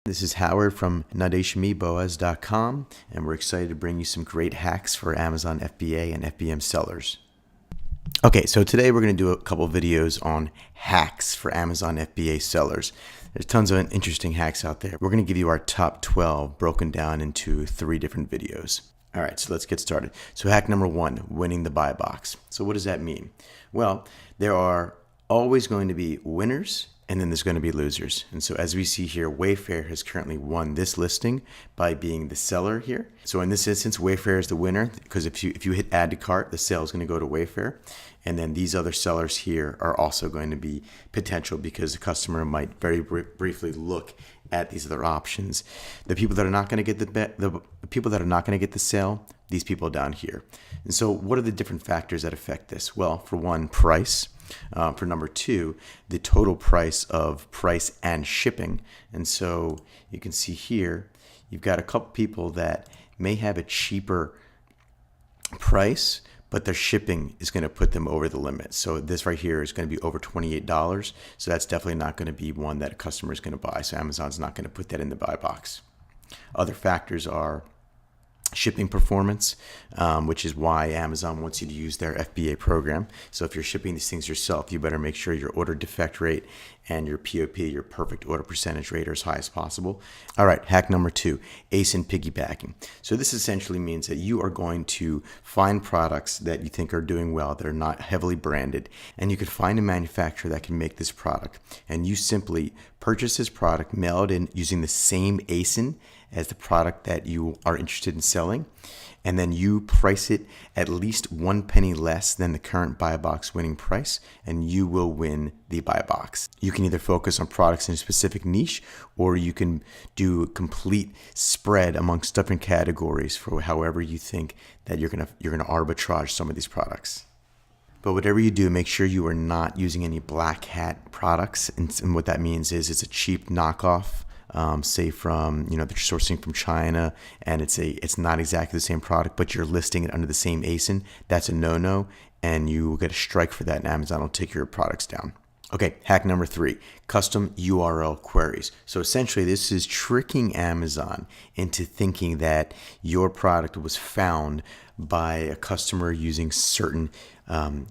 This is Howard from nadeshmiboaz.com, and we're excited to bring you some great hacks for Amazon FBA and FBM sellers. Okay, so today we're going to do a couple videos on hacks for Amazon FBA sellers. There's tons of interesting hacks out there. We're going to give you our top 12 broken down into 3 different videos. All right, so let's get started. So hack number 1, winning the buy box. So what does that mean? Well, there are always going to be winners and then there's going to be losers. And so as we see here, Wayfair has currently won this listing by being the seller here. So in this instance, Wayfair is the winner because if you hit add to cart, the sale is going to go to Wayfair. And then these other sellers here are also going to be potential because the customer might very briefly look at these other options. The people that are not going to get the people that are not going to get the sale, these people down here. And so what are the different factors that affect this? Well, for one, price. For number 2, the total price and shipping. And so you can see here, you've got a couple people that may have a cheaper price, but their shipping is going to put them over the limit. So this right here is going to be over $28. So that's definitely not going to be one that a customer is going to buy. So Amazon's not going to put that in the buy box. Other factors are shipping performance, which is why Amazon wants you to use their FBA program. So if you're shipping these things yourself, you better make sure your order defect rate and your POP, your perfect order percentage rate, are as high as possible. All right, hack number 2, ASIN piggybacking. So this essentially means that you are going to find products that you think are doing well, that are not heavily branded, and you can find a manufacturer that can make this product. And you simply purchase this product, mail it in using the same ASIN as the product that you are interested in selling, and then you price it at least 1 penny less than the current buy box winning price, and you will win the buy box. You can either focus on products in a specific niche, or you can do a complete spread amongst different categories for however you think that you're gonna arbitrage some of these products. But whatever you do, make sure you are not using any black hat products, and what that means is it's a cheap knockoff. Say from, they're sourcing from China and it's not exactly the same product, but you're listing it under the same ASIN. That's a no-no, and you will get a strike for that, and Amazon will take your products down. Okay, hack number 3, custom URL queries. So essentially this is tricking Amazon into thinking that your product was found by a customer using certain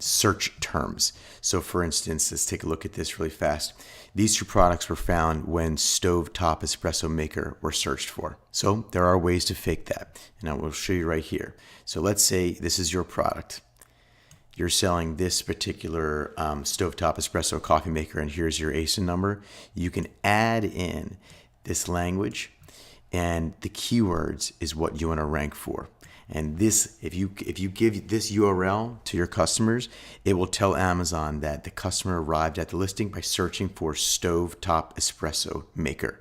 search terms. So for instance, let's take a look at this really fast. These 2 products were found when stovetop espresso maker were searched for. So there are ways to fake that, and I will show you right here. So let's say this is your product. You're selling this particular stovetop espresso coffee maker, and here's your ASIN number. You can add in this language, and the keywords is what you want to rank for. And this, if you give this URL to your customers, it will tell Amazon that the customer arrived at the listing by searching for stovetop espresso maker.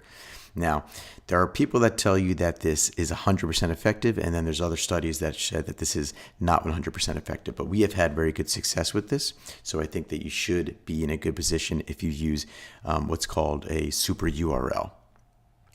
Now, there are people that tell you that this is 100% effective, and then there's other studies that said that this is not 100% effective. But we have had very good success with this, so I think that you should be in a good position if you use what's called a super URL.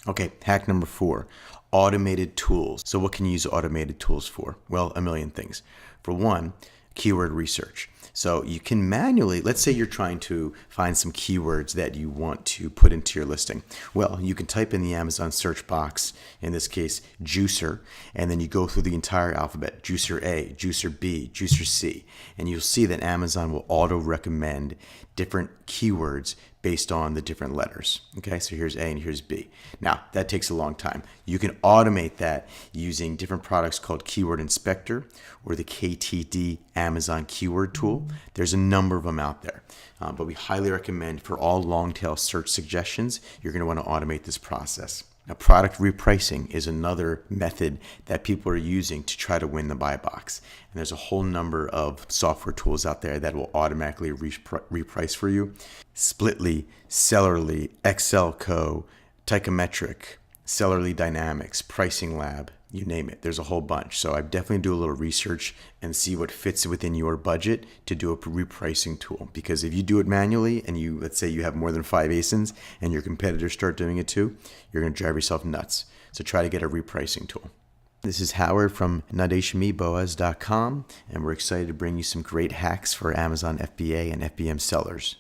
Okay, hack number 4, automated tools. So what can you use automated tools for? Well, a million things. For one, keyword research. So you can manually, let's say you're trying to find some keywords that you want to put into your listing. Well, you can type in the Amazon search box, in this case, juicer, and then you go through the entire alphabet, juicer A, juicer B, juicer C, and you'll see that Amazon will auto recommend different keywords based on the different letters. Okay, so here's A and here's B. Now, that takes a long time. You can automate that using different products called Keyword Inspector or the KTD Amazon Keyword Tool. There's a number of them out there, but we highly recommend for all long tail search suggestions, you're gonna wanna automate this process. Now, product repricing is another method that people are using to try to win the buy box. And there's a whole number of software tools out there that will automatically reprice for you. Splitly, Sellerly, XLCO, Tychometric, Sellerly Dynamics, Pricing Lab, you name it. There's a whole bunch. So I definitely do a little research and see what fits within your budget to do a repricing tool. Because if you do it manually and let's say you have more than 5 ASINs and your competitors start doing it too, you're going to drive yourself nuts. So try to get a repricing tool. This is Howard from nadeshmiboaz.com, and we're excited to bring you some great hacks for Amazon FBA and FBM sellers.